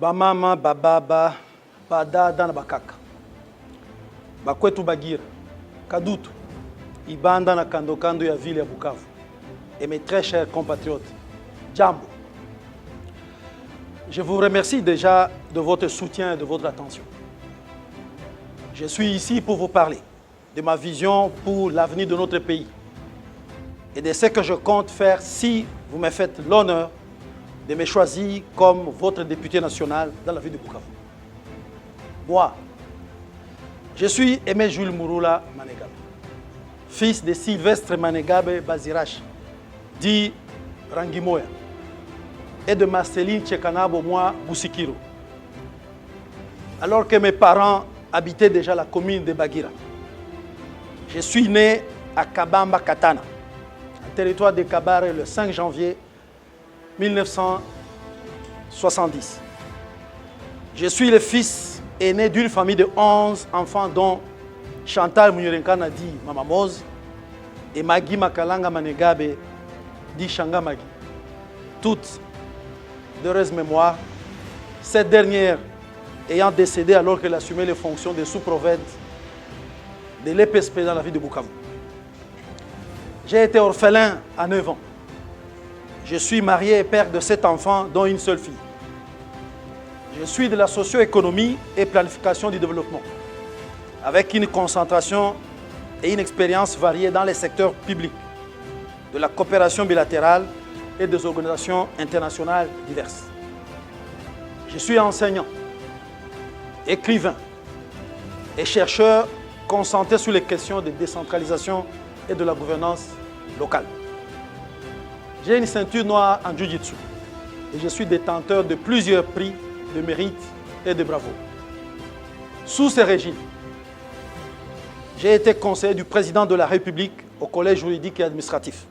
Bamama, bababa, badada na bakaka. Bakwetu Bagira, Kadutu, Ibanda na kando ya ville ya Bukavu. Et mes très chers compatriotes, Djambo. Je vous remercie déjà de votre soutien et de votre attention. Je suis ici pour vous parler de ma vision pour l'avenir de notre pays et de ce que je compte faire si vous me faites l'honneur de me choisir comme votre député national dans la ville de Bukavu. Moi, je suis Aimé Jules Mouroula Manegabe, fils de Sylvestre Manegabe Bazirache, dit Rangimoya, et de Marceline Tchekanabo, moi, Boussikiro. Alors que mes parents habitaient déjà la commune de Bagira. Je suis né à Kabamba Katana, un territoire de Kabare, le 5 janvier 1970. Je suis le fils aîné d'une famille de 11 enfants dont Chantal Mounyerenkana dit Mamamoz et Magui Makalanga Manegabe dit Shanga Magui. Toutes d'heureuse mémoire, cette dernière ayant décédé alors qu'elle assumait les fonctions de sous-prophète de l'EPSP dans la ville de Bukavu. J'ai été orphelin à 9 ans. Je suis marié et père de 7 enfants, dont une seule fille. Je suis de la socio-économie et planification du développement, avec une concentration et une expérience variée dans les secteurs publics, de la coopération bilatérale et des organisations internationales diverses. Je suis enseignant, écrivain et chercheur concentré sur les questions de décentralisation et de la gouvernance locale. J'ai une ceinture noire en Jiu-Jitsu et je suis détenteur de plusieurs prix de mérite et de bravoure. Sous ce régime, j'ai été conseiller du président de la République au Collège juridique et administratif.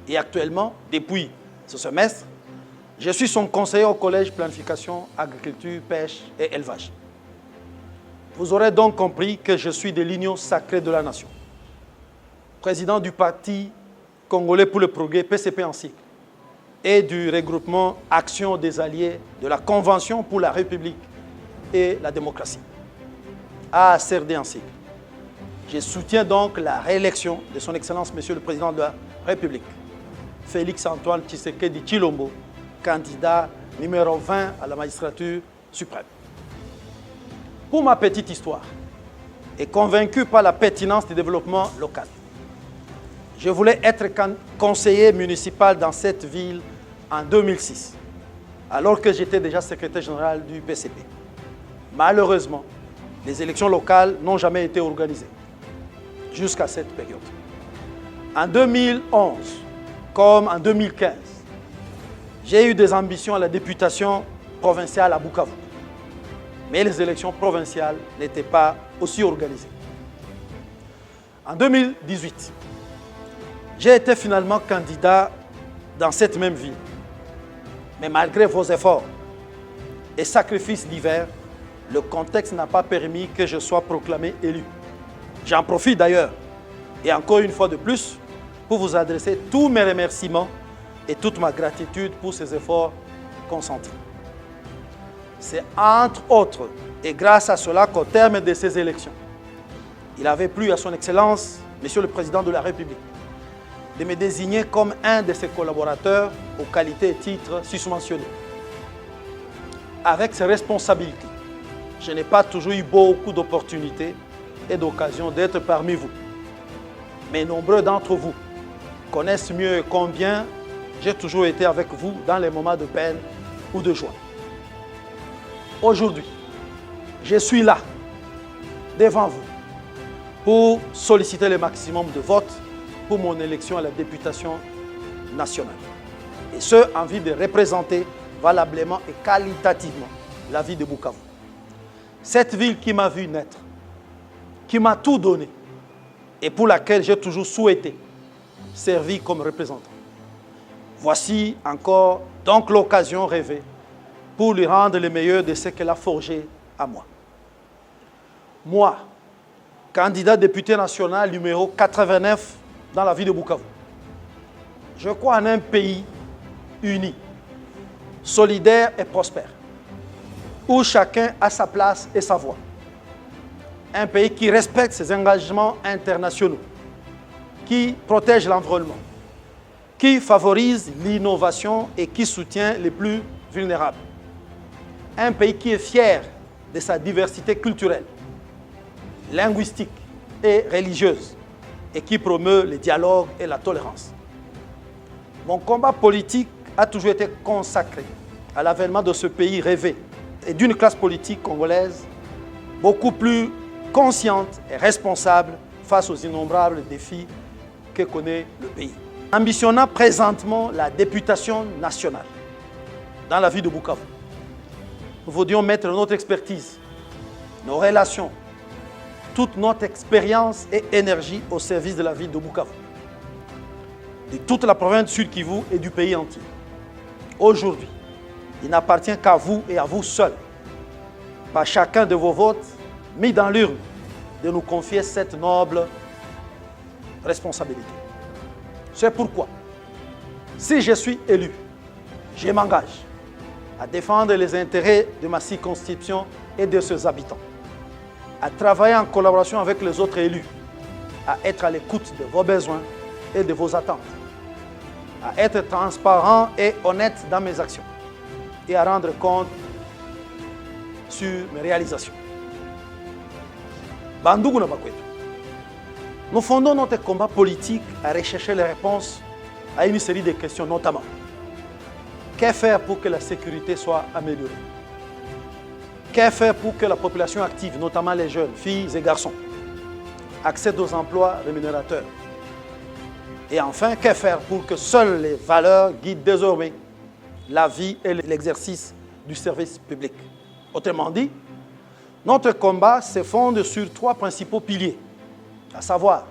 Et actuellement, depuis ce semestre, je suis son conseiller au Collège planification, agriculture, pêche et élevage. Vous aurez donc compris que je suis de l'Union sacrée de la nation. Président du Parti congolais pour le progrès, PCP en cycle, et du regroupement Action des alliés de la Convention pour la République et la démocratie, ACRD en cycle. Je soutiens donc la réélection de son Excellence, Monsieur le Président de la République, Félix-Antoine Tshisekedi Tshilombo, candidat numéro 20 à la magistrature suprême. Pour ma petite histoire, et convaincu par la pertinence du développement local, je voulais être conseiller municipal dans cette ville en 2006, alors que j'étais déjà secrétaire général du PCP. Malheureusement, les élections locales n'ont jamais été organisées jusqu'à cette période. En 2011, comme en 2015, j'ai eu des ambitions à la députation provinciale à Bukavu. Mais les élections provinciales n'étaient pas aussi organisées. En 2018, j'ai été finalement candidat dans cette même ville. Mais malgré vos efforts et sacrifices divers, le contexte n'a pas permis que je sois proclamé élu. J'en profite d'ailleurs, et encore une fois de plus, pour vous adresser tous mes remerciements et toute ma gratitude pour ces efforts consentis. C'est entre autres et grâce à cela qu'au terme de ces élections, il avait plu à son Excellence, Monsieur le Président de la République, de me désigner comme un de ses collaborateurs aux qualités et titres susmentionnés. Avec ces responsabilités, je n'ai pas toujours eu beaucoup d'opportunités et d'occasions d'être parmi vous. Mais nombreux d'entre vous connaissent mieux combien j'ai toujours été avec vous dans les moments de peine ou de joie. Aujourd'hui, je suis là, devant vous, pour solliciter le maximum de votes pour mon élection à la députation nationale. Et ce, en vue de représenter valablement et qualitativement la ville de Bukavu. Cette ville qui m'a vu naître, qui m'a tout donné et pour laquelle j'ai toujours souhaité servir comme représentant. Voici encore donc l'occasion rêvée pour lui rendre le meilleur de ce qu'elle a forgé à moi. Moi, candidat député national numéro 89 dans la ville de Bukavu. Je crois en un pays uni, solidaire et prospère. où chacun a sa place et sa voix. Un pays qui respecte ses engagements internationaux, qui protège l'environnement, qui favorise l'innovation et qui soutient les plus vulnérables. Un pays qui est fier de sa diversité culturelle, linguistique et religieuse et qui promeut le dialogue et la tolérance. Mon combat politique a toujours été consacré à l'avènement de ce pays rêvé et d'une classe politique congolaise beaucoup plus consciente et responsable face aux innombrables défis que connaît le pays. Ambitionnant présentement la députation nationale dans la ville de Bukavu, nous voudrions mettre notre expertise, nos relations, toute notre expérience et énergie au service de la ville de Bukavu, de toute la province du Sud Kivu et du pays entier. Aujourd'hui, il n'appartient qu'à vous et à vous seuls, par chacun de vos votes mis dans l'urne, de nous confier cette noble responsabilité. C'est pourquoi, si je suis élu, je m'engage à défendre les intérêts de ma circonscription et de ses habitants, à travailler en collaboration avec les autres élus, à être à l'écoute de vos besoins et de vos attentes, à être transparent et honnête dans mes actions et à rendre compte sur mes réalisations. Bandougou na Bakwetu. Nous fondons notre combat politique à rechercher les réponses à une série de questions, notamment que faire pour que la sécurité soit améliorée? Que faire pour que la population active, notamment les jeunes, filles et garçons, accède aux emplois rémunérateurs? Et enfin, que faire pour que seules les valeurs guident désormais la vie et l'exercice du service public? Autrement dit, notre combat se fonde sur trois principaux piliers, à savoir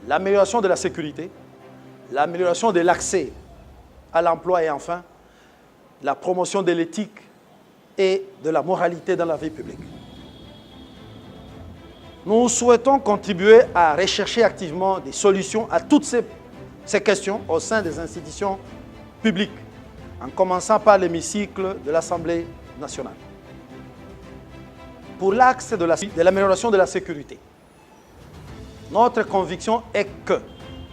l'amélioration de la sécurité, l'amélioration de l'accès à l'emploi et enfin la promotion de l'éthique et de la moralité dans la vie publique. Nous souhaitons contribuer à rechercher activement des solutions à toutes ces questions au sein des institutions publiques, en commençant par l'hémicycle de l'Assemblée nationale. Pour l'axe de l'amélioration de la sécurité, notre conviction est que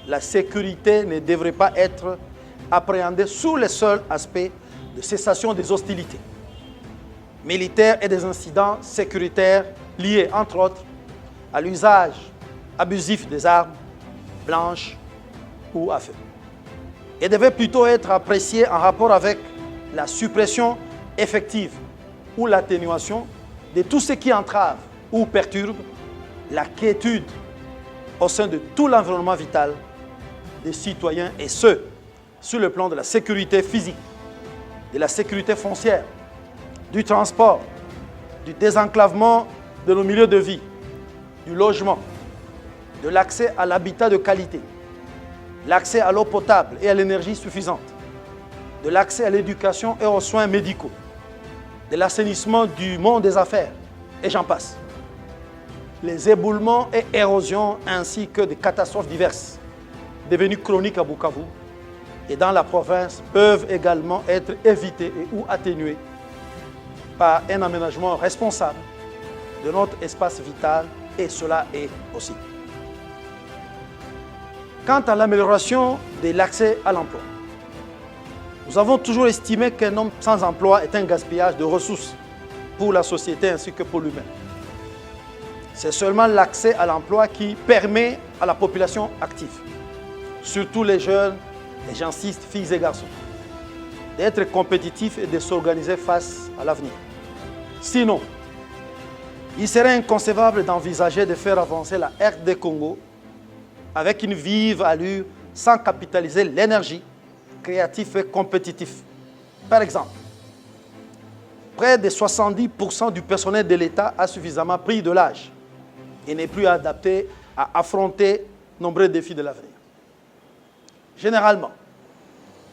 la sécurité ne devrait pas être appréhendée sous le seul aspect de cessation des hostilités militaires et des incidents sécuritaires liés, entre autres, à l'usage abusif des armes blanches ou à feu. Et devait plutôt être appréciée en rapport avec la suppression effective ou l'atténuation de tout ce qui entrave ou perturbe la quiétude au sein de tout l'environnement vital des citoyens, et ce, sur le plan de la sécurité physique, de la sécurité foncière, du transport, du désenclavement de nos milieux de vie, du logement, de l'accès à l'habitat de qualité, l'accès à l'eau potable et à l'énergie suffisante, de l'accès à l'éducation et aux soins médicaux, de l'assainissement du monde des affaires, et j'en passe. Les éboulements et érosions ainsi que des catastrophes diverses, devenues chroniques à Bukavu et dans la province, peuvent également être évitées et ou atténuées par un aménagement responsable de notre espace vital, et cela est possible. Quant à l'amélioration de l'accès à l'emploi, nous avons toujours estimé qu'un homme sans emploi est un gaspillage de ressources pour la société ainsi que pour lui-même. C'est seulement l'accès à l'emploi qui permet à la population active, surtout les jeunes, les jeunistes, filles et garçons, d'être compétitifs et de s'organiser face à l'avenir. Sinon, il serait inconcevable d'envisager de faire avancer la RD Congo avec une vive allure sans capitaliser l'énergie créative et compétitive. Par exemple, près de 70% du personnel de l'État a suffisamment pris de l'âge et n'est plus adapté à affronter nombreux défis de l'avenir. Généralement,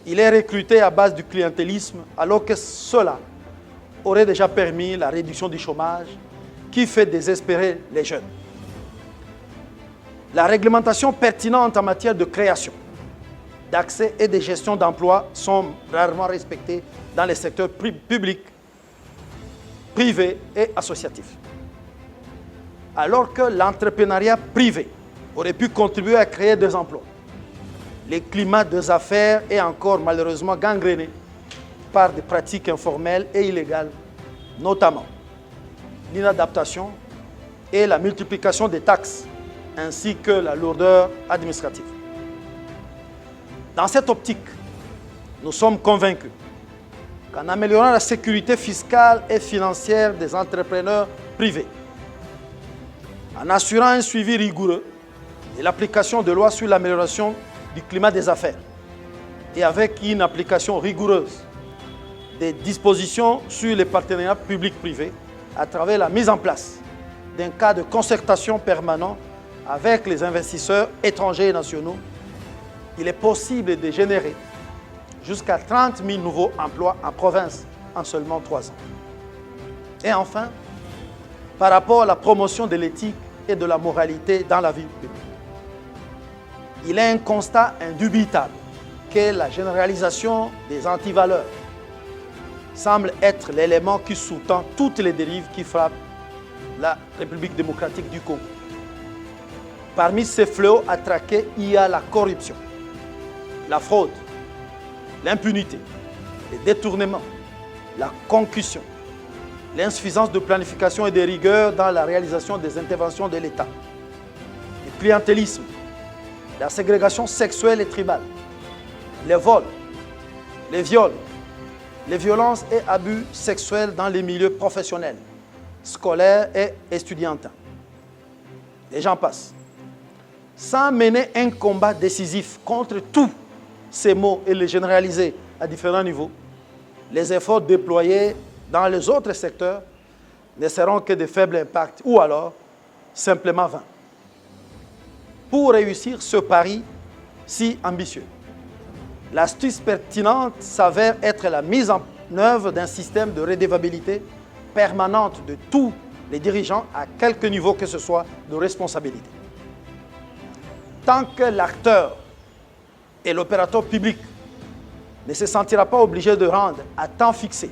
il est recruté à base du clientélisme alors que cela aurait déjà permis la réduction du chômage qui fait désespérer les jeunes. La réglementation pertinente en matière de création, d'accès et de gestion d'emploi sont rarement respectées dans les secteurs publics privé et associatif. Alors que l'entrepreneuriat privé aurait pu contribuer à créer des emplois, le climat des affaires est encore malheureusement gangréné par des pratiques informelles et illégales, notamment l'inadaptation et la multiplication des taxes, ainsi que la lourdeur administrative. Dans cette optique, nous sommes convaincus qu'en améliorant la sécurité fiscale et financière des entrepreneurs privés, en assurant un suivi rigoureux et l'application de lois sur l'amélioration du climat des affaires, et avec une application rigoureuse des dispositions sur les partenariats publics-privés à travers la mise en place d'un cadre de concertation permanent avec les investisseurs étrangers et nationaux, il est possible de générer jusqu'à 30 000 nouveaux emplois en province en seulement 3 ans. Et enfin, par rapport à la promotion de l'éthique et de la moralité dans la vie publique, il est un constat indubitable que la généralisation des antivaleurs semble être l'élément qui sous-tend toutes les dérives qui frappent la République démocratique du Congo. Parmi ces fléaux à traquer, il y a la corruption, la fraude, l'impunité, les détournements, la concussion, l'insuffisance de planification et de rigueur dans la réalisation des interventions de l'État, le clientélisme, la ségrégation sexuelle et tribale, les vols, les viols, les violences et abus sexuels dans les milieux professionnels, scolaires et estudiantins. Et j'en passe. Sans mener un combat décisif contre tous ces maux et les généraliser à différents niveaux, les efforts déployés dans les autres secteurs ne seront que de faibles impacts ou alors simplement vains. Pour réussir ce pari si ambitieux, l'astuce pertinente s'avère être la mise en œuvre d'un système de redevabilité permanente de tous les dirigeants à quelque niveau que ce soit de responsabilité. Tant que l'acteur et l'opérateur public ne se sentira pas obligé de rendre à temps fixé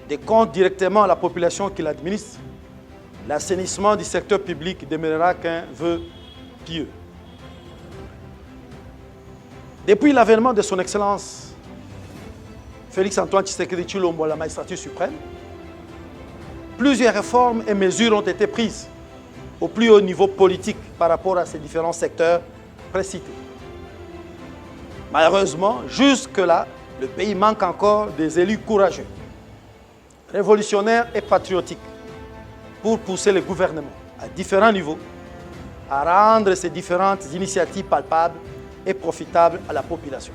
des comptes directement à la population qui l'administre, l'assainissement du secteur public demeurera qu'un vœu pieux. Depuis l'avènement de son Excellence Félix-Antoine Tshisekedi Tshilombo à la magistrature suprême, plusieurs réformes et mesures ont été prises au plus haut niveau politique par rapport à ces différents secteurs précités. Malheureusement, jusque-là, le pays manque encore des élus courageux, révolutionnaires et patriotiques pour pousser le gouvernement à différents niveaux à rendre ces différentes initiatives palpables et profitables à la population.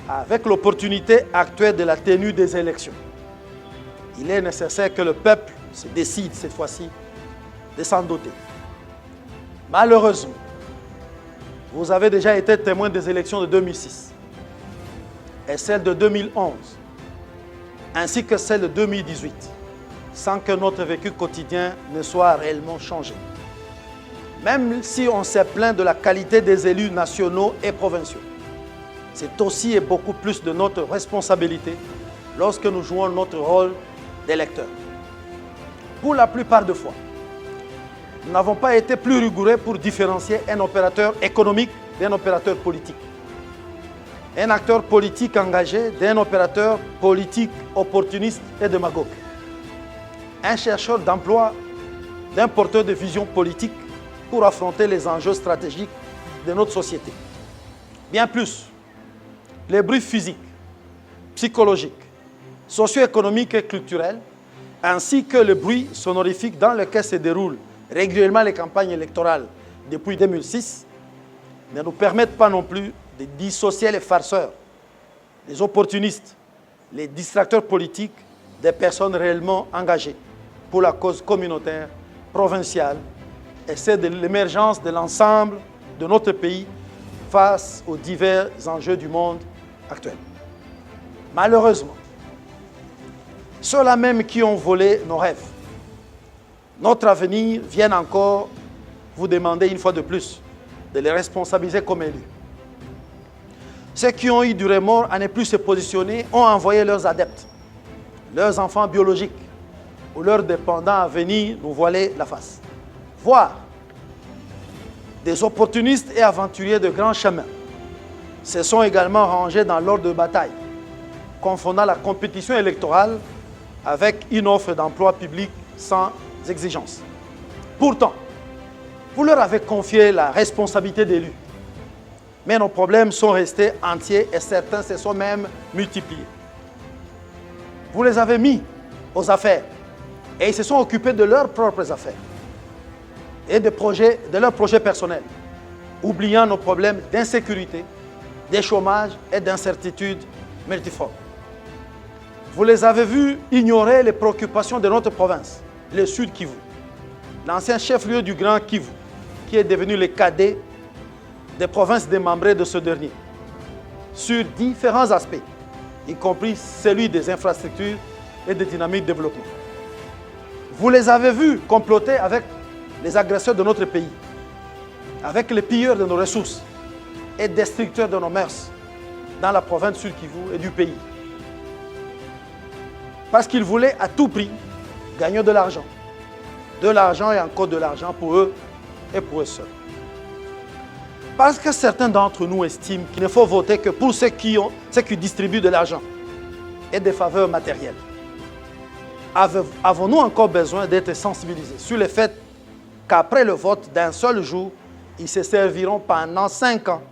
Avec l'opportunité actuelle de la tenue des élections, il est nécessaire que le peuple se décide cette fois-ci de s'en doter. Malheureusement, vous avez déjà été témoin des élections de 2006 et celles de 2011, ainsi que celles de 2018, sans que notre vécu quotidien ne soit réellement changé. Même si on s'est plaint de la qualité des élus nationaux et provinciaux, c'est aussi et beaucoup plus de notre responsabilité lorsque nous jouons notre rôle d'électeurs. Pour la plupart des fois, nous n'avons pas été plus rigoureux pour différencier un opérateur économique d'un opérateur politique. Un acteur politique engagé d'un opérateur politique opportuniste et démagogue. Un chercheur d'emploi d'un porteur de vision politique pour affronter les enjeux stratégiques de notre société. Bien plus, les bruits physiques, psychologiques, socio-économiques et culturels, ainsi que le bruit sonorifique dans lequel se déroulent régulièrement les campagnes électorales depuis 2006, ne nous permettent pas non plus de dissocier les farceurs, les opportunistes, les distracteurs politiques des personnes réellement engagées pour la cause communautaire, provinciale et celle de l'émergence de l'ensemble de notre pays face aux divers enjeux du monde actuel. Malheureusement, ceux-là même qui ont volé nos rêves, notre avenir, viennent encore vous demander une fois de plus de les responsabiliser comme élus. Ceux qui ont eu du remords à ne plus se positionner ont envoyé leurs adeptes, leurs enfants biologiques ou leurs dépendants à venir nous voiler la face. Voire des opportunistes et aventuriers de grands chemins se sont également rangés dans l'ordre de bataille, confondant la compétition électorale avec une offre d'emploi public sans exigence. Pourtant, vous leur avez confié la responsabilité d'élu. Mais nos problèmes sont restés entiers et certains se sont même multipliés. Vous les avez mis aux affaires et ils se sont occupés de leurs propres affaires et de leurs projets personnels, oubliant nos problèmes d'insécurité, de chômage et d'incertitude multiformes. Vous les avez vus ignorer les préoccupations de notre province, le Sud Kivu, l'ancien chef-lieu du Grand Kivu, qui est devenu le cadet des provinces démembrées de ce dernier, sur différents aspects, y compris celui des infrastructures et des dynamiques de développement. Vous les avez vus comploter avec les agresseurs de notre pays, avec les pilleurs de nos ressources et destructeurs de nos mœurs dans la province du Sud Kivu et du pays. Parce qu'ils voulaient à tout prix gagner de l'argent et encore de l'argent pour eux et pour eux seuls. Parce que certains d'entre nous estiment qu'il ne faut voter que pour ceux qui distribuent de l'argent et des faveurs matérielles. Avons-nous encore besoin d'être sensibilisés sur le fait qu'après le vote d'un seul jour, ils se serviront pendant 5 ans,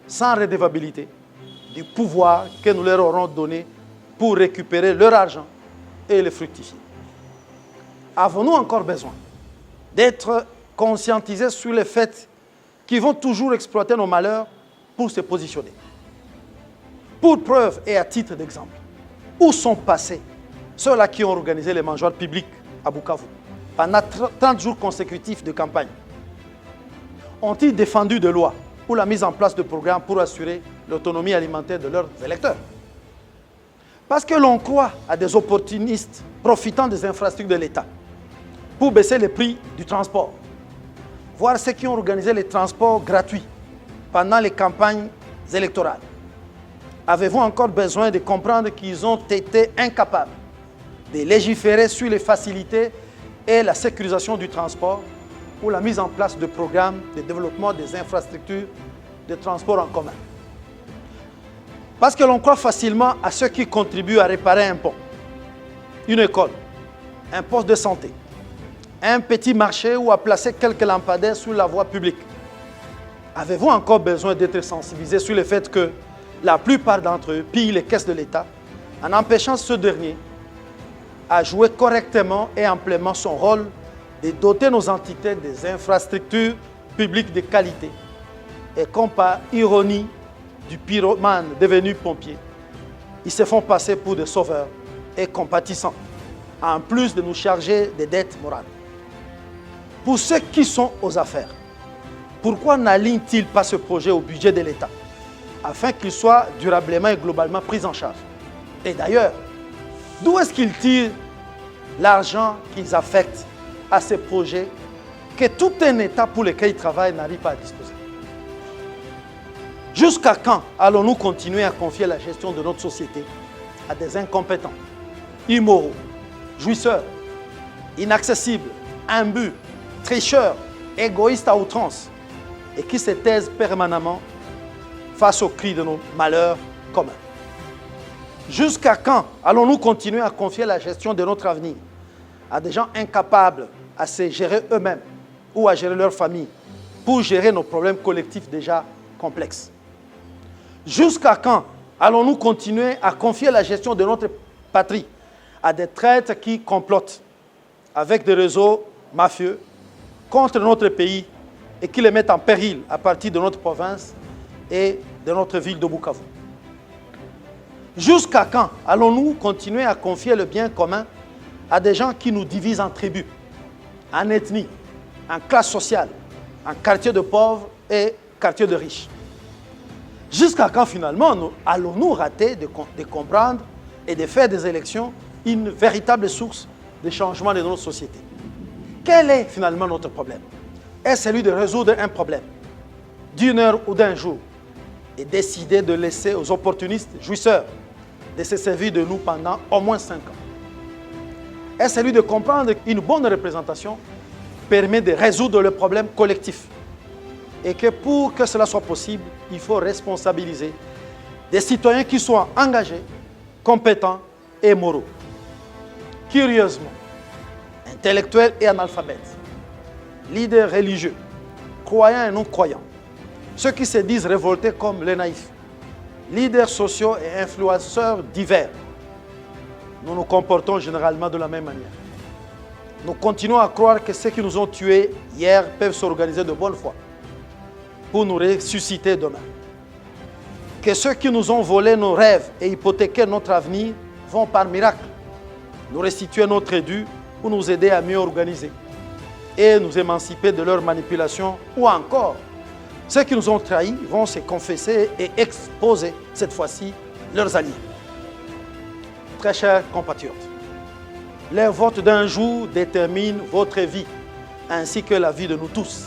sans redevabilité, du pouvoir que nous leur aurons donné pour récupérer leur argent et le fructifier? Avons-nous encore besoin d'être conscientisés sur le fait qu'ils vont toujours exploiter nos malheurs pour se positionner? Pour preuve et à titre d'exemple, où sont passés ceux-là qui ont organisé les mangeoires publics à Bukavu pendant 30 jours consécutifs de campagne? Ont-ils défendu des lois ou la mise en place de programmes pour assurer l'autonomie alimentaire de leurs électeurs? Parce que l'on croit à des opportunistes profitant des infrastructures de l'État pour baisser les prix du transport, voire ceux qui ont organisé les transports gratuits pendant les campagnes électorales. Avez-vous encore besoin de comprendre qu'ils ont été incapables de légiférer sur les facilités et la sécurisation du transport ou la mise en place de programmes de développement des infrastructures de transport en commun? Parce que l'on croit facilement à ceux qui contribuent à réparer un pont, une école, un poste de santé, un petit marché ou à placer quelques lampadaires sur la voie publique. Avez-vous encore besoin d'être sensibilisé sur le fait que la plupart d'entre eux pillent les caisses de l'État en empêchant ce dernier à jouer correctement et amplement son rôle de doter nos entités des infrastructures publiques de qualité et comme par ironie du pyromane devenu pompier, ils se font passer pour des sauveurs et compatissants, en plus de nous charger des dettes morales. Pour ceux qui sont aux affaires, pourquoi n'alignent-ils pas ce projet au budget de l'État, afin qu'il soit durablement et globalement pris en charge? Et d'ailleurs, d'où est-ce qu'ils tirent l'argent qu'ils affectent à ces projets que tout un État pour lequel ils travaillent n'arrive pas à disposer? Jusqu'à quand allons-nous continuer à confier la gestion de notre société à des incompétents, immoraux, jouisseurs, inaccessibles, imbus, tricheurs, égoïstes à outrance et qui se taisent permanemment face aux cris de nos malheurs communs? Jusqu'à quand allons-nous continuer à confier la gestion de notre avenir à des gens incapables à se gérer eux-mêmes ou à gérer leur famille pour gérer nos problèmes collectifs déjà complexes? Jusqu'à quand allons-nous continuer à confier la gestion de notre patrie à des traîtres qui complotent avec des réseaux mafieux contre notre pays et qui les mettent en péril à partir de notre province et de notre ville de Bukavu? Jusqu'à quand allons-nous continuer à confier le bien commun à des gens qui nous divisent en tribus, en ethnie, en classe sociale, en quartiers de pauvres et quartiers de riches? Jusqu'à quand finalement allons-nous rater de comprendre et de faire des élections une véritable source de changement de notre société? Quel est finalement notre problème? Est-ce celui de résoudre un problème d'une heure ou d'un jour et décider de laisser aux opportunistes jouisseurs de se servir de nous pendant au moins 5 ans? est celui de comprendre qu'une bonne représentation permet de résoudre le problème collectif. Et que pour que cela soit possible, il faut responsabiliser des citoyens qui soient engagés, compétents et moraux. Curieusement, intellectuels et analphabètes, leaders religieux, croyants et non-croyants, ceux qui se disent révoltés comme les naïfs, leaders sociaux et influenceurs divers, nous nous comportons généralement de la même manière. Nous continuons à croire que ceux qui nous ont tués hier peuvent s'organiser de bonne foi pour nous ressusciter demain. Que ceux qui nous ont volé nos rêves et hypothéqué notre avenir vont par miracle nous restituer notre dû ou nous aider à mieux organiser et nous émanciper de leurs manipulations, ou encore ceux qui nous ont trahis vont se confesser et exposer cette fois-ci leurs alliés. Très chers compatriotes, les votes d'un jour déterminent votre vie ainsi que la vie de nous tous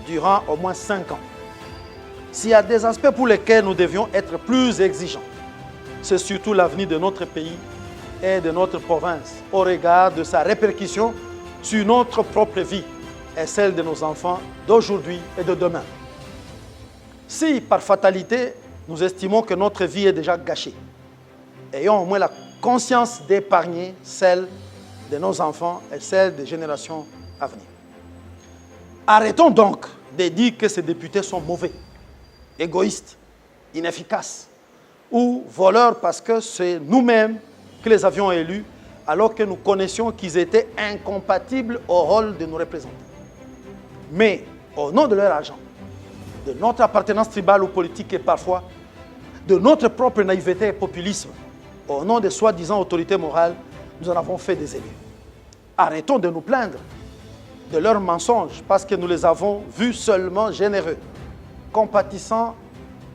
durant au moins 5 ans. S'il y a des aspects pour lesquels nous devions être plus exigeants, c'est surtout l'avenir de notre pays et de notre province au regard de sa répercussion sur notre propre vie et celle de nos enfants d'aujourd'hui et de demain. Si, par fatalité, nous estimons que notre vie est déjà gâchée, ayons au moins la conscience d'épargner celle de nos enfants et celle des générations à venir. Arrêtons donc de dire que ces députés sont mauvais, égoïstes, inefficaces ou voleurs parce que c'est nous-mêmes que les avions élus alors que nous connaissions qu'ils étaient incompatibles au rôle de nous représenter. Mais au nom de leur argent, de notre appartenance tribale ou politique et parfois de notre propre naïveté et populisme, au nom des soi-disant autorités morales, nous en avons fait des élus. Arrêtons de nous plaindre de leurs mensonges parce que nous les avons vus seulement généreux, compatissants,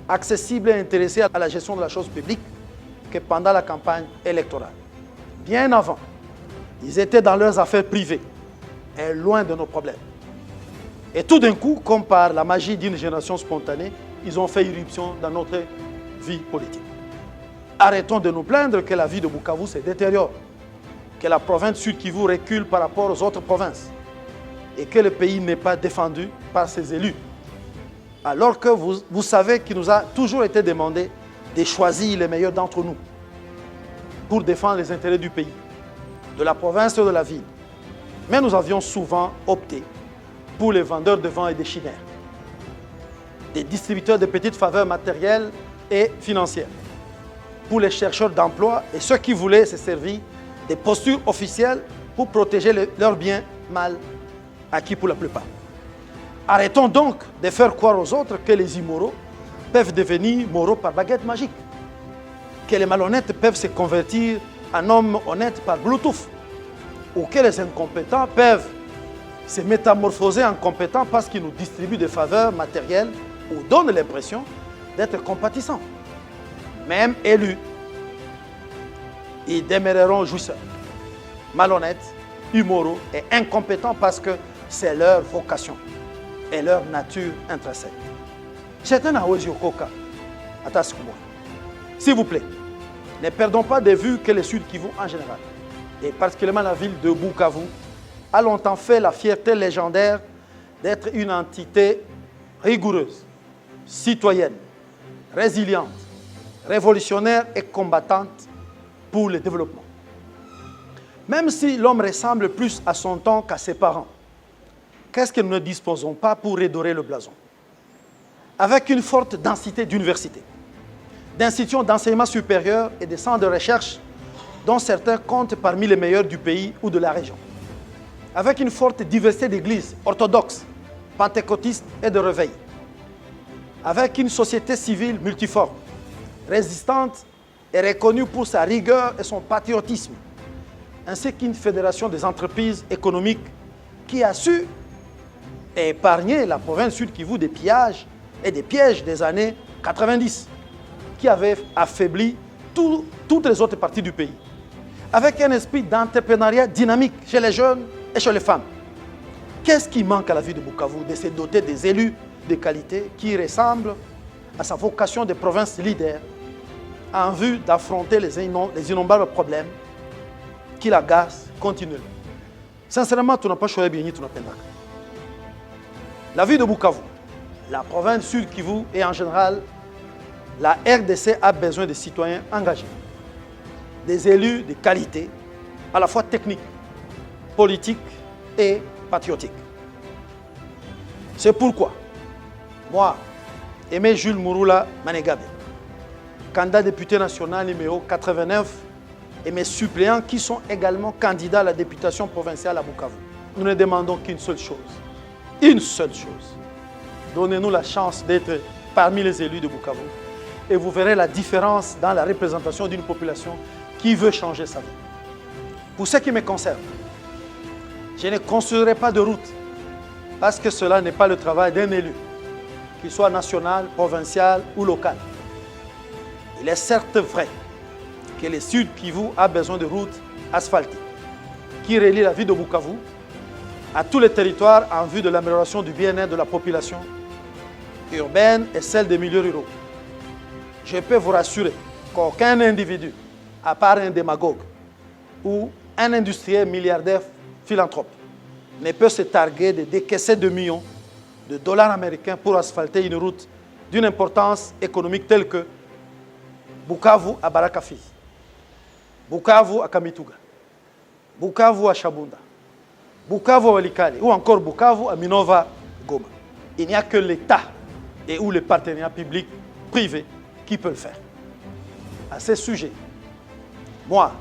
accessibles et intéressés à la gestion de la chose publique que pendant la campagne électorale. Bien avant, ils étaient dans leurs affaires privées et loin de nos problèmes. Et tout d'un coup, comme par la magie d'une génération spontanée, ils ont fait irruption dans notre vie politique. Arrêtons de nous plaindre que la vie de Bukavu se détériore, que la province Sud Kivu recule par rapport aux autres provinces et que le pays n'est pas défendu par ses élus. Alors que vous savez qu'il nous a toujours été demandé de choisir les meilleurs d'entre nous pour défendre les intérêts du pays, de la province et de la ville. Mais nous avions souvent opté pour les vendeurs de vent et des chimères, des distributeurs de petites faveurs matérielles et financières, pour les chercheurs d'emploi et ceux qui voulaient se servir des postures officielles pour protéger leurs biens mal acquis pour la plupart. Arrêtons donc de faire croire aux autres que les immoraux peuvent devenir moraux par baguette magique, que les malhonnêtes peuvent se convertir en hommes honnêtes par Bluetooth, ou que les incompétents peuvent se métamorphoser en compétents parce qu'ils nous distribuent des faveurs matérielles ou donnent l'impression d'être compatissants. Même élus, ils demeureront jouisseurs, malhonnêtes, immoraux et incompétents parce que c'est leur vocation et leur nature intrinsèque. S'il vous plaît, ne perdons pas de vue que le Sud Kivu en général, et particulièrement la ville de Bukavu, a longtemps fait la fierté légendaire d'être une entité rigoureuse, citoyenne, résiliente, révolutionnaire et combattante pour le développement. Même si l'homme ressemble plus à son temps qu'à ses parents, qu'est-ce que nous ne disposons pas pour redorer le blason? Avec une forte densité d'universités, d'institutions d'enseignement supérieur et de centres de recherche dont certains comptent parmi les meilleurs du pays ou de la région. Avec une forte diversité d'églises orthodoxes, pentecôtistes et de réveil. Avec une société civile multiforme, résistante et reconnue pour sa rigueur et son patriotisme, ainsi qu'une fédération des entreprises économiques qui a su épargner la province Sud Kivu des pillages et des pièges des années 90, qui avaient affaibli toutes les autres parties du pays. Avec un esprit d'entrepreneuriat dynamique chez les jeunes et chez les femmes. Qu'est-ce qui manque à la vie de Bukavu de se doter des élus de qualité qui ressemblent à sa vocation de province leader en vue d'affronter les innombrables problèmes qui l'agace continuellement. Sincèrement, tu n'as pas choisi bien, tu n'as pas. La ville de Bukavu, la province Sud Kivu et en général, la RDC a besoin de citoyens engagés, des élus de qualité, à la fois techniques, politiques et patriotiques. C'est pourquoi, moi, Aimé Jules Mouroula Manegabe, candidat député national numéro 89, et mes suppléants qui sont également candidats à la députation provinciale à Bukavu, nous ne demandons qu'une seule chose. Une seule chose. Donnez-nous la chance d'être parmi les élus de Bukavu et vous verrez la différence dans la représentation d'une population qui veut changer sa vie. Pour ce qui me concerne, je ne construirai pas de route parce que cela n'est pas le travail d'un élu, qu'il soit national, provincial ou local. Il est certes vrai que le Sud Kivu a besoin de routes asphaltées qui relient la ville de Bukavu à tous les territoires en vue de l'amélioration du bien-être de la population urbaine et celle des milieux ruraux. Je peux vous rassurer qu'aucun individu, à part un démagogue ou un industriel milliardaire philanthrope, ne peut se targuer de décaisser de millions de dollars américains pour asphalter une route d'une importance économique telle que Bukavu à Barakafi, Bukavu à Kamituga, Bukavu à Shabunda, Bukavu à Walikale ou encore Bukavu à Minova Goma. Il n'y a que l'État et ou les partenaires publics privés qui peuvent le faire. À ce sujet, moi,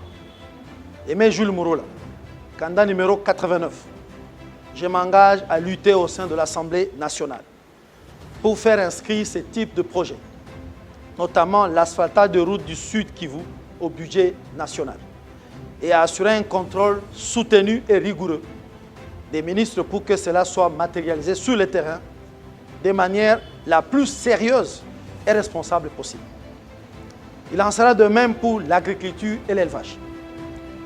Aimé Jules Mouroula, candidat numéro 89, je m'engage à lutter au sein de l'Assemblée nationale pour faire inscrire ce type de projet, notamment l'asphaltage de routes du Sud Kivu au budget national, et à assurer un contrôle soutenu et rigoureux des ministres pour que cela soit matérialisé sur le terrain de manière la plus sérieuse et responsable possible. Il en sera de même pour l'agriculture et l'élevage,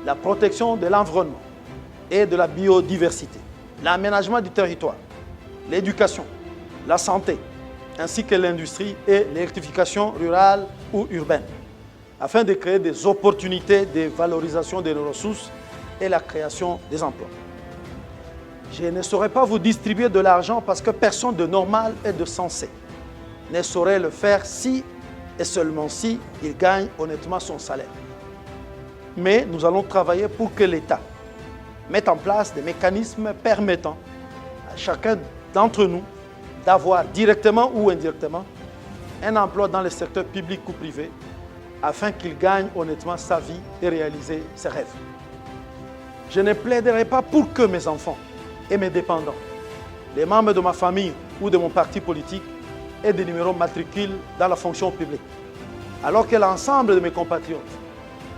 la protection de l'environnement et de la biodiversité, l'aménagement du territoire, l'éducation, la santé, ainsi que l'industrie et l'électrification rurale ou urbaine, afin de créer des opportunités de valorisation des ressources et la création des emplois. Je ne saurais pas vous distribuer de l'argent parce que personne de normal et de sensé ne saurait le faire si et seulement si il gagne honnêtement son salaire. Mais nous allons travailler pour que l'État mette en place des mécanismes permettant à chacun d'entre nous d'avoir directement ou indirectement un emploi dans le secteur public ou privé afin qu'il gagne honnêtement sa vie et réaliser ses rêves. Je ne plaiderai pas pour que mes enfants et mes dépendants, les membres de ma famille ou de mon parti politique aient des numéros matricules dans la fonction publique, alors que l'ensemble de mes compatriotes,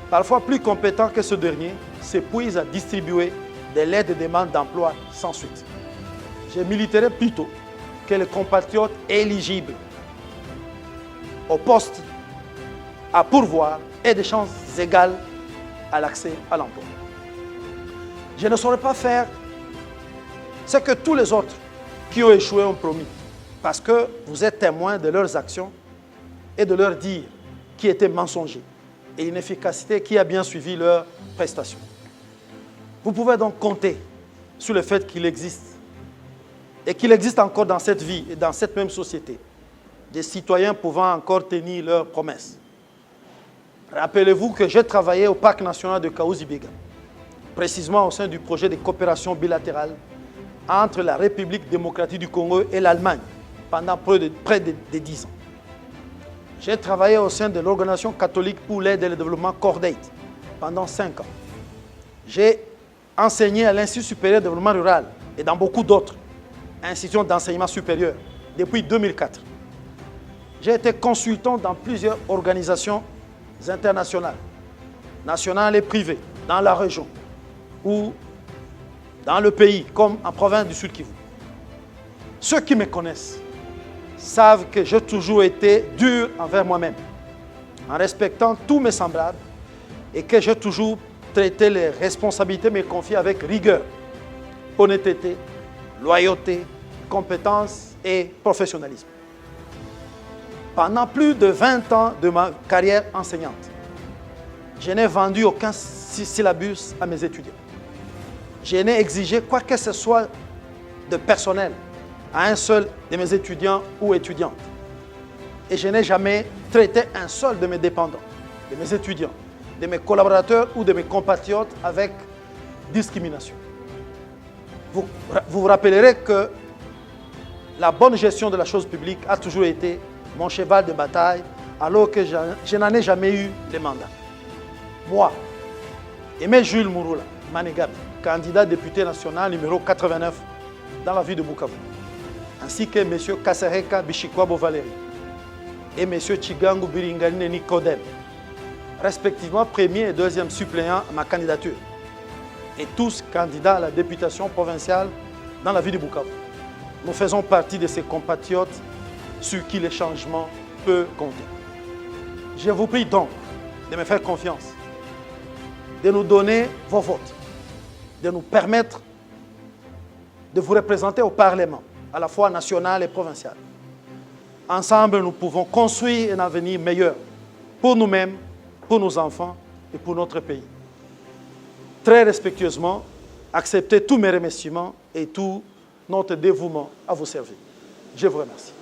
parfois plus compétents que ce dernier, s'épuisent à distribuer des lettres de demande d'emploi sans suite. Je militerai plutôt que les compatriotes éligibles au poste à pourvoir aient des chances égales à l'accès à l'emploi. Je ne saurais pas faire ce que tous les autres qui ont échoué ont promis, parce que vous êtes témoins de leurs actions et de leurs dires qui étaient mensongers et une efficacité qui a bien suivi leurs prestations. Vous pouvez donc compter sur le fait qu'il existe et qu'il existe encore dans cette vie et dans cette même société des citoyens pouvant encore tenir leurs promesses. Rappelez-vous que j'ai travaillé au Parc national de Kahuzi-Biega, précisément au sein du projet de coopération bilatérale entre la République démocratique du Congo et l'Allemagne pendant près de 10 ans. J'ai travaillé au sein de l'Organisation catholique pour l'aide et le développement Cordate pendant 5 ans. J'ai enseigné à l'Institut supérieur de développement rural et dans beaucoup d'autres institutions d'enseignement supérieur depuis 2004. J'ai été consultant dans plusieurs organisations internationales, nationales et privées, dans la région ou dans le pays, comme en province du Sud Kivu. Ceux qui me connaissent savent que j'ai toujours été dur envers moi-même, en respectant tous mes semblables et que j'ai toujours traité les responsabilités me confiées avec rigueur, honnêteté, loyauté, compétence et professionnalisme. Pendant plus de 20 ans de ma carrière enseignante, Je n'ai vendu aucun syllabus à mes étudiants. Je n'ai exigé quoi que ce soit de personnel à un seul de mes étudiants ou étudiantes. Et je n'ai jamais traité un seul de mes dépendants, de mes étudiants, de mes collaborateurs ou de mes compatriotes avec discrimination. Vous vous rappellerez que la bonne gestion de la chose publique a toujours été mon cheval de bataille, alors que je n'en ai jamais eu le mandat. Moi, Aimé Jules Mouroula Manégabe, candidat député national numéro 89 dans la ville de Bukavu, ainsi que M. Kasereka Bishikwabo Valérie et M. Chigangu Biringane Nicodème, respectivement premier et deuxième suppléant à ma candidature, et tous candidats à la députation provinciale dans la ville de Bukavu. Nous faisons partie de ces compatriotes sur qui le changement peut compter. Je vous prie donc de me faire confiance, de nous donner vos votes, de nous permettre de vous représenter au Parlement, à la fois national et provincial. Ensemble, nous pouvons construire un avenir meilleur pour nous-mêmes, pour nos enfants et pour notre pays. Très respectueusement, acceptez tous mes remerciements et tout notre dévouement à vous servir. Je vous remercie.